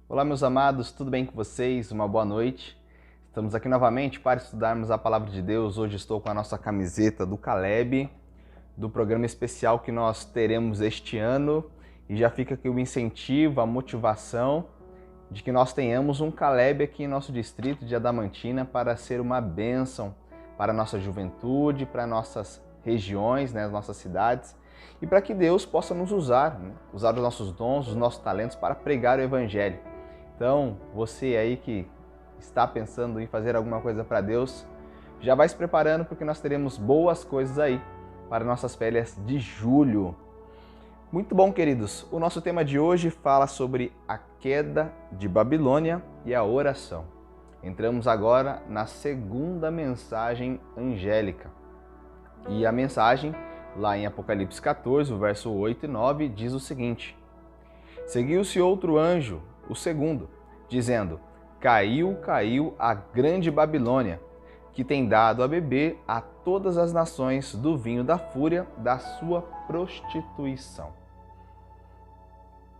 Olá, meus amados, tudo bem com vocês? Uma boa noite. Estamos aqui novamente para estudarmos a Palavra de Deus. Hoje estou com a nossa camiseta do Caleb, do programa especial que nós teremos este ano. E já fica aqui o incentivo, a motivação de que nós tenhamos um Caleb aqui em nosso distrito de Adamantina para ser uma bênção para a nossa juventude, para nossas regiões, as nossas cidades, e para que Deus possa nos usar, usar os nossos dons, os nossos talentos para pregar o Evangelho. Então, você aí que está pensando em fazer alguma coisa para Deus, já vai se preparando porque nós teremos boas coisas aí para nossas férias de julho. Muito bom, queridos. O nosso tema de hoje fala sobre a queda de Babilônia e a oração. Entramos agora na segunda mensagem angélica. E a mensagem, lá em Apocalipse 14, o verso 8 e 9, diz o seguinte: Seguiu-se outro anjo, o segundo, dizendo: Caiu a grande Babilônia, que tem dado a beber a todas as nações do vinho da fúria da sua prostituição.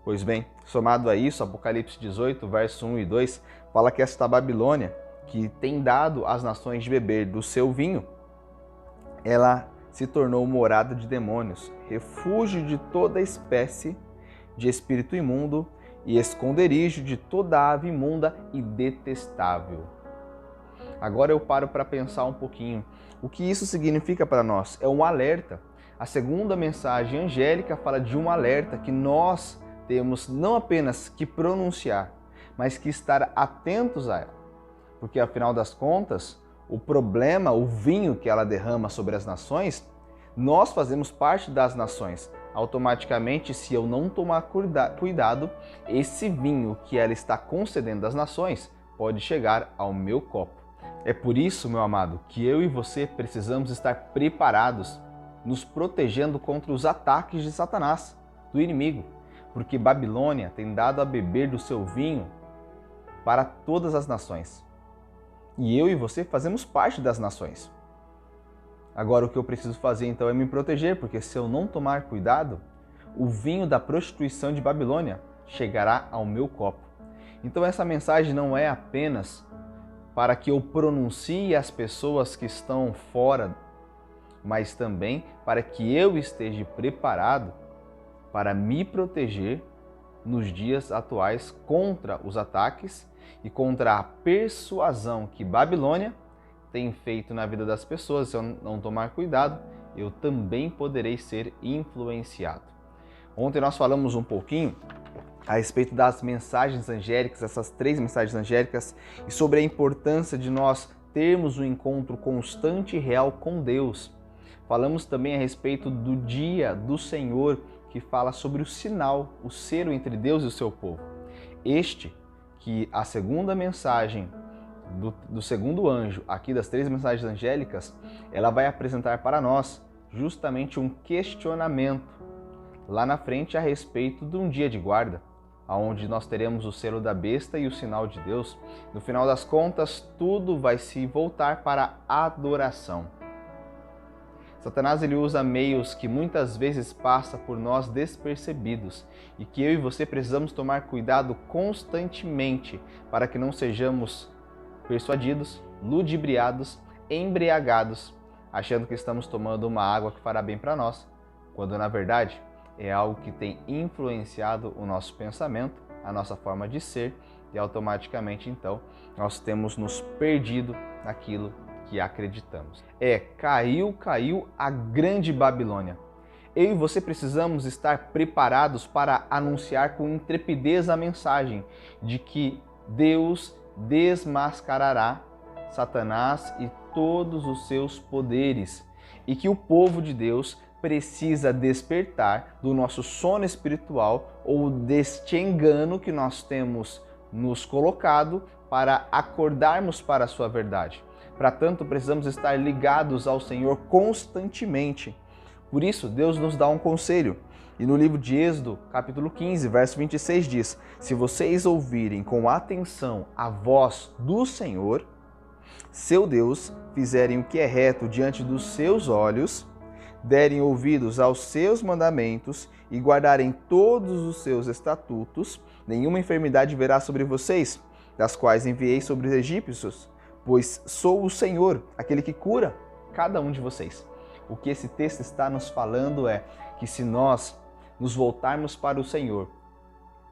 Pois bem, somado a isso, Apocalipse 18, verso 1 e 2, fala que esta Babilônia, que tem dado às nações de beber do seu vinho, ela se tornou morada de demônios, refúgio de toda espécie de espírito imundo e esconderijo de toda ave imunda e detestável. Agora eu paro para pensar um pouquinho. O que isso significa para nós? É um alerta. A segunda mensagem angélica fala de um alerta que nós temos não apenas que pronunciar, mas que estar atentos a ela. Porque afinal das contas, o problema, o vinho que ela derrama sobre as nações, nós fazemos parte das nações. Automaticamente, se eu não tomar cuidado, esse vinho que ela está concedendo às nações pode chegar ao meu copo. É por isso, meu amado, que eu e você precisamos estar preparados, nos protegendo contra os ataques de Satanás, do inimigo, porque Babilônia tem dado a beber do seu vinho para todas as nações. E eu e você fazemos parte das nações. Agora o que eu preciso fazer então é me proteger, porque se eu não tomar cuidado, o vinho da prostituição de Babilônia chegará ao meu copo. Então essa mensagem não é apenas para que eu pronuncie as pessoas que estão fora, mas também para que eu esteja preparado para me proteger nos dias atuais contra os ataques e contra a persuasão que Babilônia tem feito na vida das pessoas. Se eu não tomar cuidado, eu também poderei ser influenciado. Ontem nós falamos um pouquinho a respeito das mensagens angélicas, essas 3 mensagens angélicas, e sobre a importância de nós termos um encontro constante e real com Deus. Falamos também a respeito do dia do Senhor, que fala sobre o sinal, o selo entre Deus e o seu povo. Este, que a segunda mensagem do segundo anjo, aqui das 3 mensagens angélicas, ela vai apresentar para nós justamente um questionamento lá na frente a respeito de um dia de guarda, onde nós teremos o selo da besta e o sinal de Deus. No final das contas, tudo vai se voltar para a adoração. Satanás ele usa meios que muitas vezes passa por nós despercebidos e que eu e você precisamos tomar cuidado constantemente para que não sejamos persuadidos, ludibriados, embriagados, achando que estamos tomando uma água que fará bem para nós, quando na verdade é algo que tem influenciado o nosso pensamento, a nossa forma de ser, e automaticamente então nós temos nos perdido naquilo que acreditamos. Caiu a grande Babilônia. Eu e você precisamos estar preparados para anunciar com intrepidez a mensagem de que Deus desmascarará Satanás e todos os seus poderes, e que o povo de Deus precisa despertar do nosso sono espiritual ou deste engano que nós temos nos colocado para acordarmos para a sua verdade. Para tanto, precisamos estar ligados ao Senhor constantemente. Por isso, Deus nos dá um conselho. E no livro de Êxodo, capítulo 15, verso 26 diz: Se vocês ouvirem com atenção a voz do Senhor, seu Deus, fizerem o que é reto diante dos seus olhos, derem ouvidos aos seus mandamentos e guardarem todos os seus estatutos, nenhuma enfermidade verá sobre vocês, das quais enviei sobre os egípcios, pois sou o Senhor, aquele que cura cada um de vocês. O que esse texto está nos falando é que se nós nos voltarmos para o Senhor,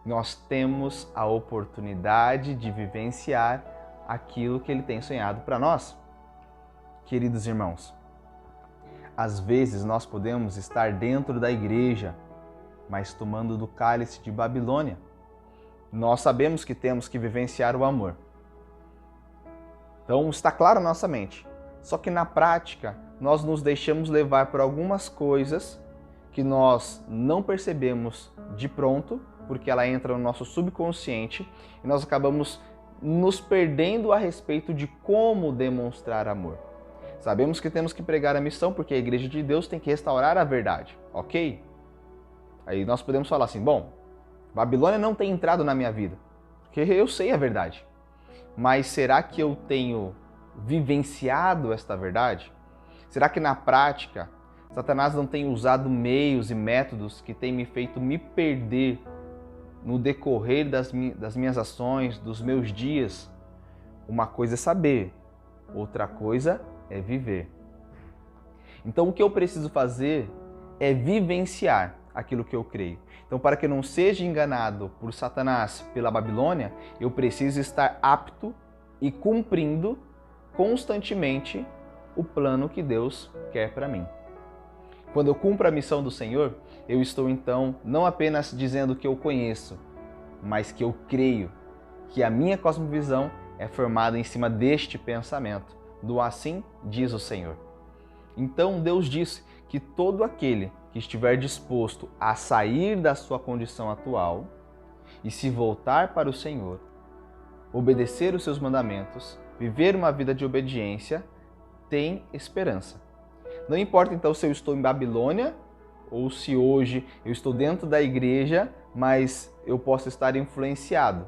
nós temos a oportunidade de vivenciar aquilo que Ele tem sonhado para nós. Queridos irmãos, às vezes nós podemos estar dentro da igreja, mas tomando do cálice de Babilônia. Nós sabemos que temos que vivenciar o amor. Então está claro na nossa mente. Só que na prática, nós nos deixamos levar por algumas coisas que nós não percebemos de pronto, porque ela entra no nosso subconsciente e nós acabamos nos perdendo a respeito de como demonstrar amor. Sabemos que temos que pregar a missão porque a Igreja de Deus tem que restaurar a verdade, ok? Aí nós podemos falar assim, bom, Babilônia não tem entrado na minha vida, porque eu sei a verdade. Mas será que eu tenho vivenciado esta verdade? Será que na prática Satanás não tem usado meios e métodos que têm me feito me perder no decorrer das minhas ações, dos meus dias? Uma coisa é saber, outra coisa é viver. Então o que eu preciso fazer é vivenciar aquilo que eu creio. Então, para que eu não seja enganado por Satanás, pela Babilônia, eu preciso estar apto e cumprindo constantemente o plano que Deus quer para mim. Quando eu cumpro a missão do Senhor, eu estou então não apenas dizendo que eu conheço, mas que eu creio que a minha cosmovisão é formada em cima deste pensamento, do assim diz o Senhor. Então Deus disse que todo aquele que estiver disposto a sair da sua condição atual e se voltar para o Senhor, obedecer os seus mandamentos, viver uma vida de obediência, tem esperança. Não importa então se eu estou em Babilônia ou se hoje eu estou dentro da igreja, mas eu posso estar influenciado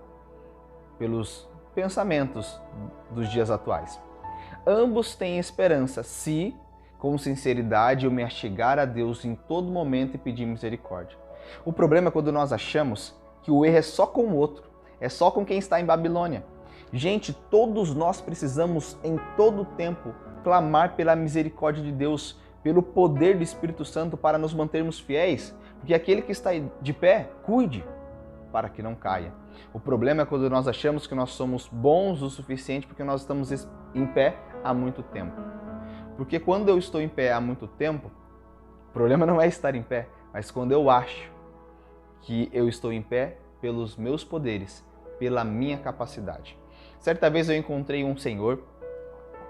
pelos pensamentos dos dias atuais. Ambos têm esperança se, com sinceridade, eu me achegar a Deus em todo momento e pedir misericórdia. O problema é quando nós achamos que o erro é só com o outro, é só com quem está em Babilônia. Gente, todos nós precisamos em todo tempo clamar pela misericórdia de Deus, pelo poder do Espírito Santo para nos mantermos fiéis, porque aquele que está de pé, cuide para que não caia. O problema é quando nós achamos que nós somos bons o suficiente porque nós estamos em pé há muito tempo. Porque quando eu estou em pé há muito tempo, o problema não é estar em pé, mas quando eu acho que eu estou em pé pelos meus poderes, pela minha capacidade. Certa vez eu encontrei um senhor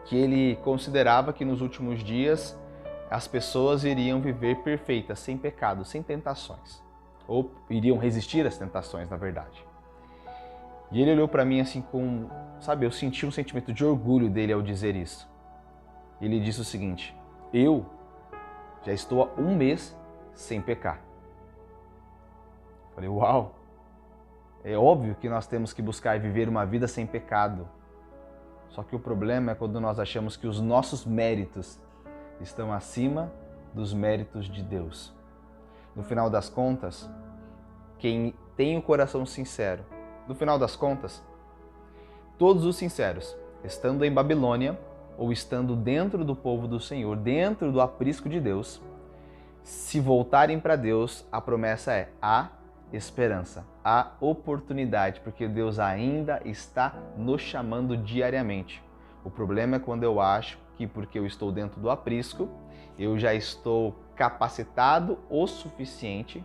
que ele considerava que nos últimos dias as pessoas iriam viver perfeitas, sem pecado, sem tentações. Ou iriam resistir às tentações, na verdade. E ele olhou para mim assim com, eu senti um sentimento de orgulho dele ao dizer isso. Ele disse o seguinte: eu já estou há 1 mês sem pecar. Falei, uau! É óbvio que nós temos que buscar viver uma vida sem pecado. Só que o problema é quando nós achamos que os nossos méritos estão acima dos méritos de Deus. No final das contas, quem tem o coração sincero, no final das contas, todos os sinceros, estando em Babilônia ou estando dentro do povo do Senhor, dentro do aprisco de Deus, se voltarem para Deus, a promessa é a esperança, a oportunidade, porque Deus ainda está nos chamando diariamente. O problema é quando eu acho que porque eu estou dentro do aprisco, eu já estou capacitado o suficiente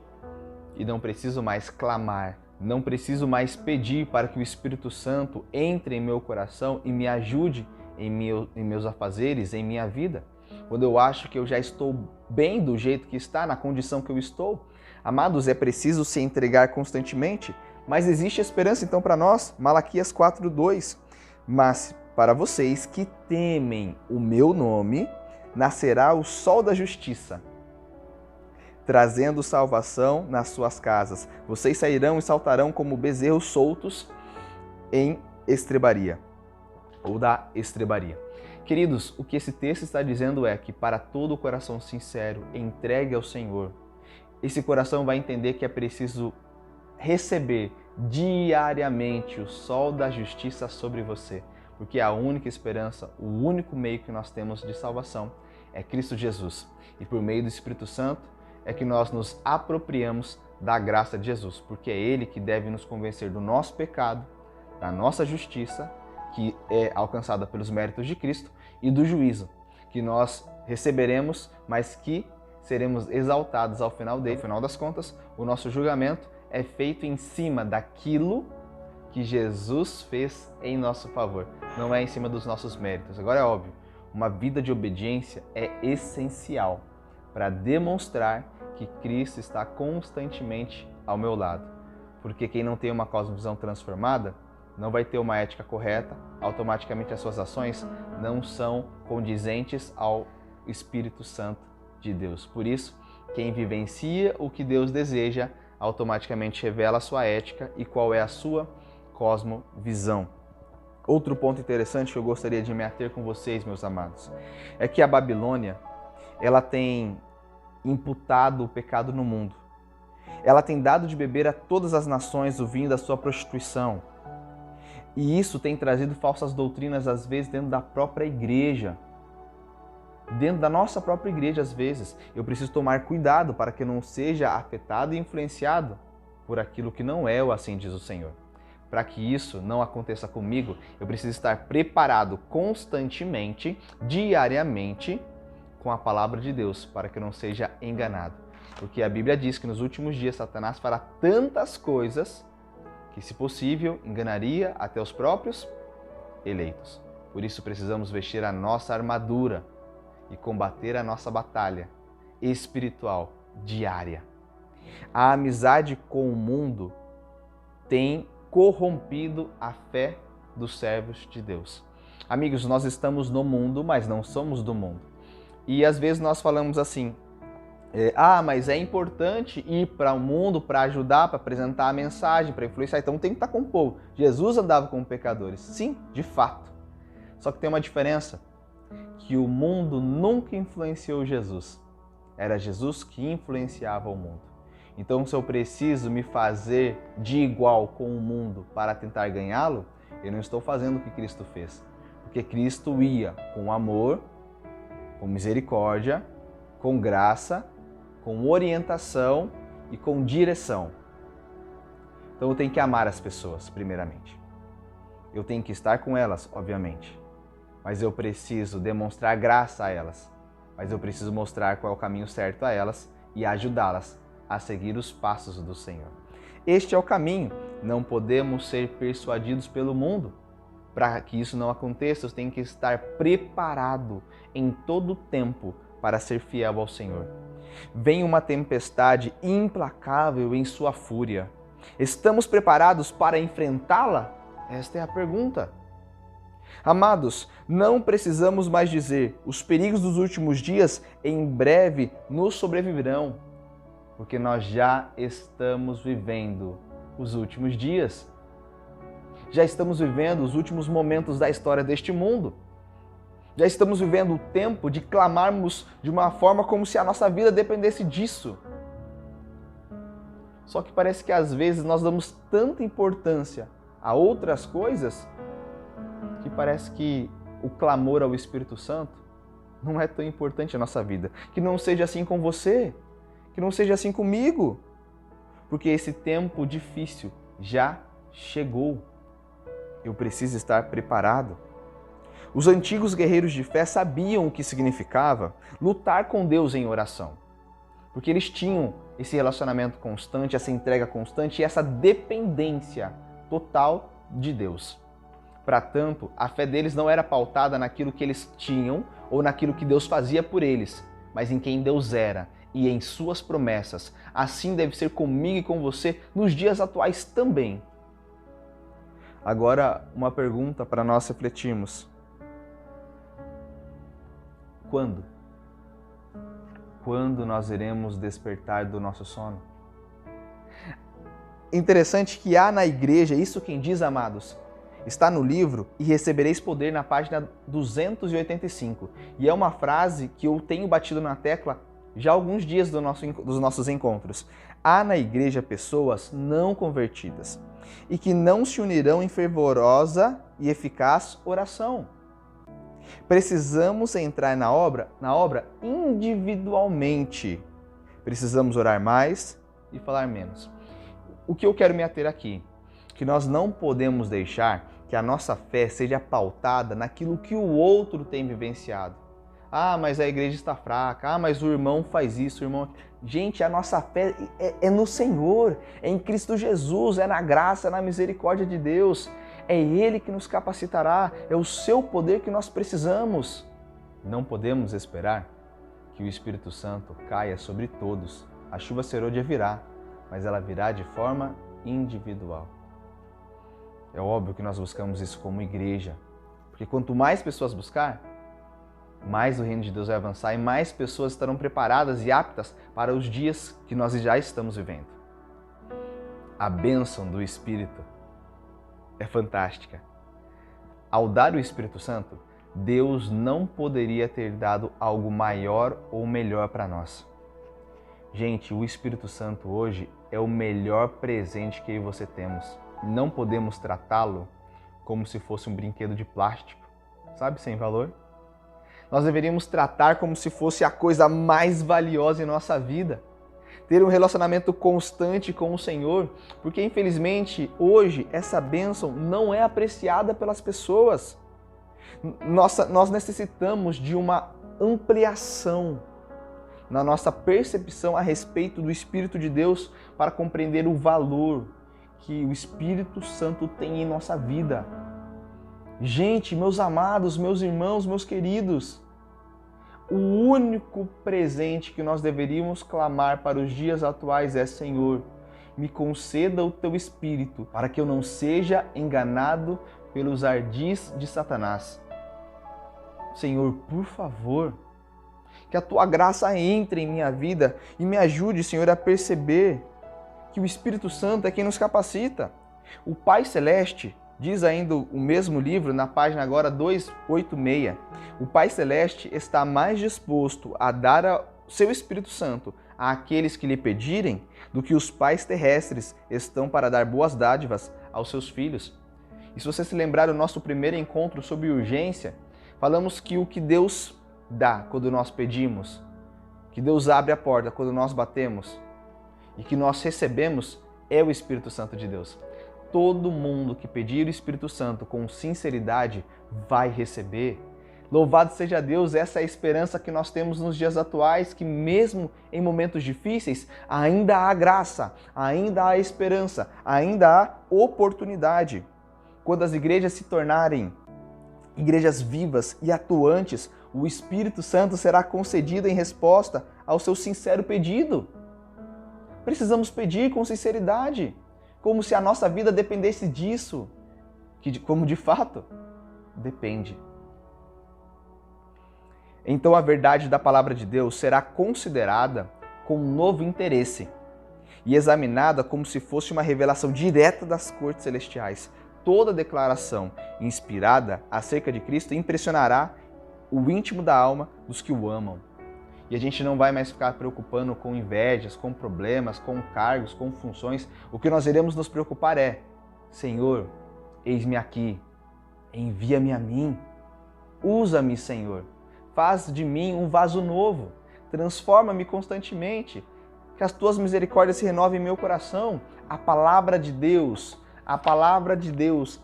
e não preciso mais clamar, não preciso mais pedir para que o Espírito Santo entre em meu coração e me ajude em meus afazeres, em minha vida. Quando eu acho que eu já estou bem do jeito que está, na condição que eu estou. Amados, é preciso se entregar constantemente, mas existe esperança então para nós. Malaquias 4:2. Mas para vocês que temem o meu nome, nascerá o sol da justiça, trazendo salvação nas suas casas. Vocês sairão e saltarão como bezerros soltos em estrebaria, ou da estrebaria. Queridos, o que esse texto está dizendo é que para todo o coração sincero, entregue ao Senhor, esse coração vai entender que é preciso receber diariamente o sol da justiça sobre você, porque a única esperança, o único meio que nós temos de salvação é Cristo Jesus. E por meio do Espírito Santo é que nós nos apropriamos da graça de Jesus, porque é Ele que deve nos convencer do nosso pecado, da nossa justiça, que é alcançada pelos méritos de Cristo, e do juízo, que nós receberemos, mas que seremos exaltados ao final dele. No final das contas, o nosso julgamento é feito em cima daquilo que Jesus fez em nosso favor, não é em cima dos nossos méritos. Agora é óbvio, uma vida de obediência é essencial para demonstrar que Cristo está constantemente ao meu lado. Porque quem não tem uma cosmovisão transformada não vai ter uma ética correta, automaticamente as suas ações não são condizentes ao Espírito Santo de Deus. Por isso, quem vivencia o que Deus deseja, automaticamente revela a sua ética e qual é a sua cosmovisão. Outro ponto interessante que eu gostaria de me ater com vocês, meus amados, é que a Babilônia, ela tem imputado o pecado no mundo. Ela tem dado de beber a todas as nações o vinho da sua prostituição. E isso tem trazido falsas doutrinas, às vezes, dentro da própria igreja. Dentro da nossa própria igreja, às vezes. Eu preciso tomar cuidado para que eu não seja afetado e influenciado por aquilo que não é o assim diz o Senhor. Para que isso não aconteça comigo, eu preciso estar preparado constantemente, diariamente, com a palavra de Deus, para que eu não seja enganado. Porque a Bíblia diz que nos últimos dias Satanás fará tantas coisas que, se possível, enganaria até os próprios eleitos. Por isso precisamos vestir a nossa armadura e combater a nossa batalha espiritual diária. A amizade com o mundo tem corrompido a fé dos servos de Deus. Amigos, nós estamos no mundo, mas não somos do mundo. E às vezes nós falamos assim, mas é importante ir para o mundo para ajudar, para apresentar a mensagem, para influenciar, então tem que estar com o povo. Jesus andava com pecadores, sim, de fato. Só que tem uma diferença, que o mundo nunca influenciou Jesus. Era Jesus que influenciava o mundo. Então, se eu preciso me fazer de igual com o mundo para tentar ganhá-lo, eu não estou fazendo o que Cristo fez. Porque Cristo ia com amor, com misericórdia, com graça, com orientação e com direção. Então eu tenho que amar as pessoas, primeiramente. Eu tenho que estar com elas, obviamente. Mas eu preciso demonstrar graça a elas. Mas eu preciso mostrar qual é o caminho certo a elas e ajudá-las a seguir os passos do Senhor. Este é o caminho. Não podemos ser persuadidos pelo mundo. Para que isso não aconteça, eu tenho que estar preparado em todo o tempo para ser fiel ao Senhor. Vem uma tempestade implacável em sua fúria. Estamos preparados para enfrentá-la? Esta é a pergunta. Amados, não precisamos mais dizer, os perigos dos últimos dias em breve nos sobreviverão, porque nós já estamos vivendo os últimos dias. Já estamos vivendo os últimos momentos da história deste mundo. Já estamos vivendo o tempo de clamarmos de uma forma como se a nossa vida dependesse disso. Só que parece que às vezes nós damos tanta importância a outras coisas que parece que o clamor ao Espírito Santo não é tão importante na nossa vida. Que não seja assim com você, que não seja assim comigo, porque esse tempo difícil já chegou. Eu preciso estar preparado. Os antigos guerreiros de fé sabiam o que significava lutar com Deus em oração, porque eles tinham esse relacionamento constante, essa entrega constante e essa dependência total de Deus. Para tanto, a fé deles não era pautada naquilo que eles tinham ou naquilo que Deus fazia por eles, mas em quem Deus era e em suas promessas. Assim deve ser comigo e com você nos dias atuais também. Agora, uma pergunta para nós refletirmos. Quando? Quando nós iremos despertar do nosso sono? Interessante que há na igreja, isso quem diz, amados, está no livro E Recebereis Poder, na página 285. E é uma frase que eu tenho batido na tecla já há alguns dias dos nossos encontros. Há na igreja pessoas não convertidas e que não se unirão em fervorosa e eficaz oração. Precisamos entrar na obra individualmente. Precisamos orar mais e falar menos. O que eu quero me ater aqui? Que nós não podemos deixar que a nossa fé seja pautada naquilo que o outro tem vivenciado. Ah, mas a igreja está fraca. Ah, mas o irmão faz isso, o irmão... Gente, a nossa fé é no Senhor, é em Cristo Jesus, é na graça, é na misericórdia de Deus. É Ele que nos capacitará, é o seu poder que nós precisamos. Não podemos esperar que o Espírito Santo caia sobre todos. A chuva serôdia virá, mas ela virá de forma individual. É óbvio que nós buscamos isso como igreja, porque quanto mais pessoas buscar, mais o reino de Deus vai avançar e mais pessoas estarão preparadas e aptas para os dias que nós já estamos vivendo. A bênção do Espírito é fantástica. Ao dar o Espírito Santo, Deus não poderia ter dado algo maior ou melhor para nós. Gente, o Espírito Santo hoje é o melhor presente que eu e você temos. Não podemos tratá-lo como se fosse um brinquedo de plástico, sabe, sem valor. Nós deveríamos tratar como se fosse a coisa mais valiosa em nossa vida. Ter um relacionamento constante com o Senhor, porque infelizmente hoje essa bênção não é apreciada pelas pessoas. Nós necessitamos de uma ampliação na nossa percepção a respeito do Espírito de Deus para compreender o valor que o Espírito Santo tem em nossa vida. Gente, meus amados, meus irmãos, meus queridos, o único presente que nós deveríamos clamar para os dias atuais é: Senhor, me conceda o Teu Espírito para que eu não seja enganado pelos ardis de Satanás. Senhor, por favor, que a Tua graça entre em minha vida e me ajude, Senhor, a perceber que o Espírito Santo é quem nos capacita. O Pai Celeste, diz ainda o mesmo livro, na página agora 286, o Pai Celeste está mais disposto a dar o seu Espírito Santo àqueles que lhe pedirem do que os pais terrestres estão para dar boas dádivas aos seus filhos. E se você se lembrar do nosso primeiro encontro sobre urgência, falamos que o que Deus dá quando nós pedimos, que Deus abre a porta quando nós batemos e que nós recebemos é o Espírito Santo de Deus. Todo mundo que pedir o Espírito Santo com sinceridade vai receber. Louvado seja Deus, essa é a esperança que nós temos nos dias atuais, que mesmo em momentos difíceis, ainda há graça, ainda há esperança, ainda há oportunidade. Quando as igrejas se tornarem igrejas vivas e atuantes, o Espírito Santo será concedido em resposta ao seu sincero pedido. Precisamos pedir com sinceridade, como se a nossa vida dependesse disso, como de fato depende. Então a verdade da palavra de Deus será considerada com um novo interesse e examinada como se fosse uma revelação direta das cortes celestiais. Toda declaração inspirada acerca de Cristo impressionará o íntimo da alma dos que o amam. E a gente não vai mais ficar preocupando com invejas, com problemas, com cargos, com funções. O que nós iremos nos preocupar é: Senhor, eis-me aqui, envia-me a mim, usa-me, Senhor, faz de mim um vaso novo, transforma-me constantemente, que as Tuas misericórdias se renovem em meu coração. A palavra de Deus,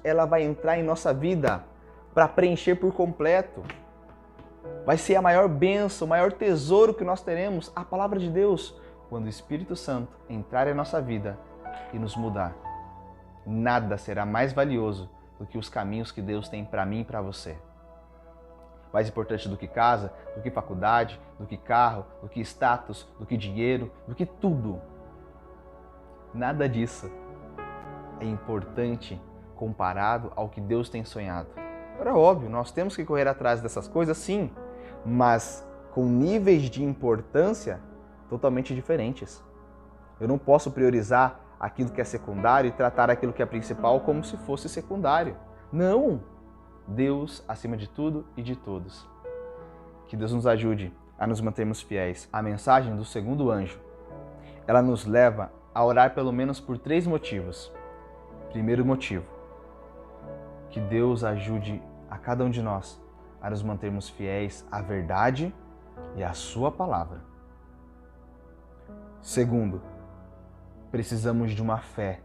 ela vai entrar em nossa vida para preencher por completo. Vai ser a maior bênção, o maior tesouro que nós teremos, a palavra de Deus, quando o Espírito Santo entrar em nossa vida e nos mudar. Nada será mais valioso do que os caminhos que Deus tem para mim e para você. Mais importante do que casa, do que faculdade, do que carro, do que status, do que dinheiro, do que tudo. Nada disso é importante comparado ao que Deus tem sonhado. Agora, é óbvio, nós temos que correr atrás dessas coisas, sim, mas com níveis de importância totalmente diferentes. Eu não posso priorizar aquilo que é secundário e tratar aquilo que é principal como se fosse secundário. Não! Deus acima de tudo e de todos. Que Deus nos ajude a nos mantermos fiéis à mensagem do segundo anjo, ela nos leva a orar pelo menos por 3 motivos. Primeiro motivo, que Deus ajude a cada um de nós a nos mantermos fiéis à verdade e à sua palavra. Segundo, precisamos de uma fé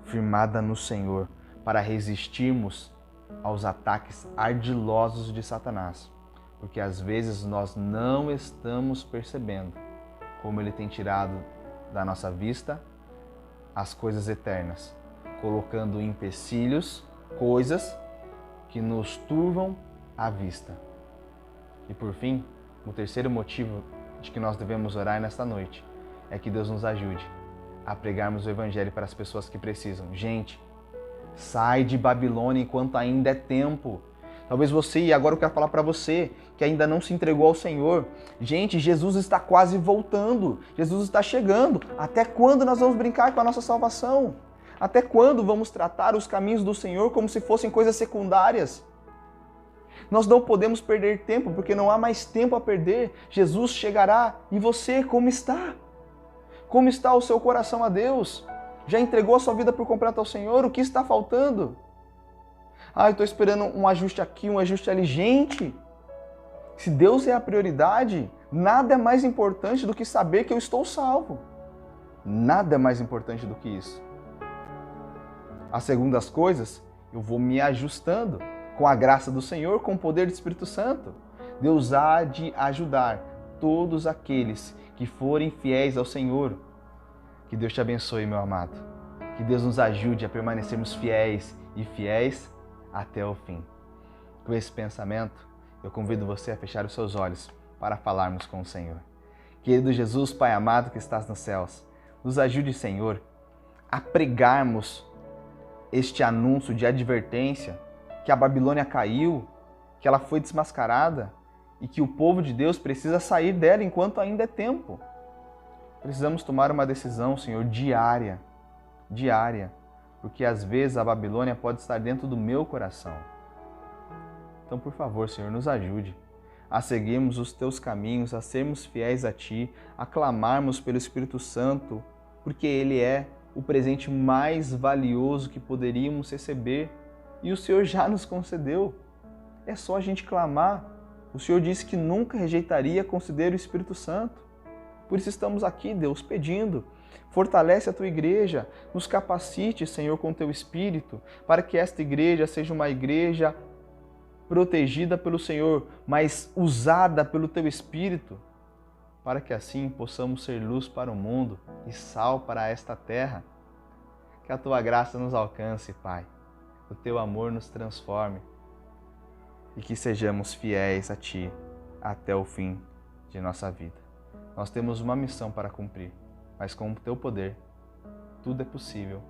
firmada no Senhor para resistirmos aos ataques ardilosos de Satanás, porque às vezes nós não estamos percebendo como ele tem tirado da nossa vista as coisas eternas, colocando empecilhos, coisas que nos turvam a vista. E por fim, o terceiro motivo de que nós devemos orar nesta noite é que Deus nos ajude a pregarmos o Evangelho para as pessoas que precisam. Gente, sai de Babilônia enquanto ainda é tempo. Talvez você, e agora eu quero falar para você, que ainda não se entregou ao Senhor. Gente, Jesus está quase voltando. Jesus está chegando. Até quando nós vamos brincar com a nossa salvação? Até quando vamos tratar os caminhos do Senhor como se fossem coisas secundárias? Nós não podemos perder tempo, porque não há mais tempo a perder. Jesus chegará. E você, como está? Como está o seu coração a Deus? Já entregou a sua vida por completo ao Senhor? O que está faltando? Eu estou esperando um ajuste aqui, um ajuste ali. Gente, se Deus é a prioridade, nada é mais importante do que saber que eu estou salvo. Nada é mais importante do que isso. As segundas coisas, eu vou me ajustando com a graça do Senhor, com o poder do Espírito Santo. Deus há de ajudar todos aqueles que forem fiéis ao Senhor. Que Deus te abençoe, meu amado. Que Deus nos ajude a permanecermos fiéis e fiéis até o fim. Com esse pensamento, eu convido você a fechar os seus olhos para falarmos com o Senhor. Querido Jesus, Pai amado que estás nos céus, nos ajude, Senhor, a pregarmos este anúncio de advertência que a Babilônia caiu, que ela foi desmascarada e que o povo de Deus precisa sair dela enquanto ainda é tempo. Precisamos tomar uma decisão, Senhor, diária, porque às vezes a Babilônia pode estar dentro do meu coração. Então, por favor, Senhor, nos ajude a seguirmos os Teus caminhos, a sermos fiéis a Ti, a clamarmos pelo Espírito Santo, porque Ele é o presente mais valioso que poderíamos receber e o Senhor já nos concedeu. É só a gente clamar. O Senhor disse que nunca rejeitaria conceder o Espírito Santo. Por isso estamos aqui, Deus, pedindo. Fortalece a Tua igreja, nos capacite, Senhor, com Teu Espírito, para que esta igreja seja uma igreja protegida pelo Senhor, mas usada pelo Teu Espírito, para que assim possamos ser luz para o mundo e sal para esta terra. Que a Tua graça nos alcance, Pai. O Teu amor nos transforme e que sejamos fiéis a Ti até o fim de nossa vida. Nós temos uma missão para cumprir, mas com o Teu poder, tudo é possível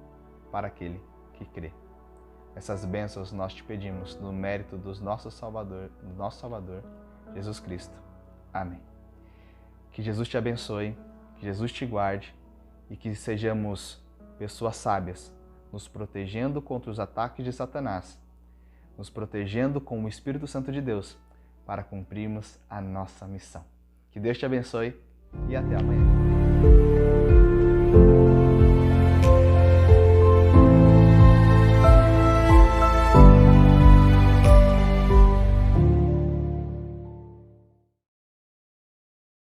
para aquele que crê. Essas bênçãos nós te pedimos no mérito do nosso Salvador, Jesus Cristo. Amém. Que Jesus te abençoe, que Jesus te guarde e que sejamos pessoas sábias, nos protegendo contra os ataques de Satanás, nos protegendo com o Espírito Santo de Deus para cumprirmos a nossa missão. Que Deus te abençoe e até amanhã.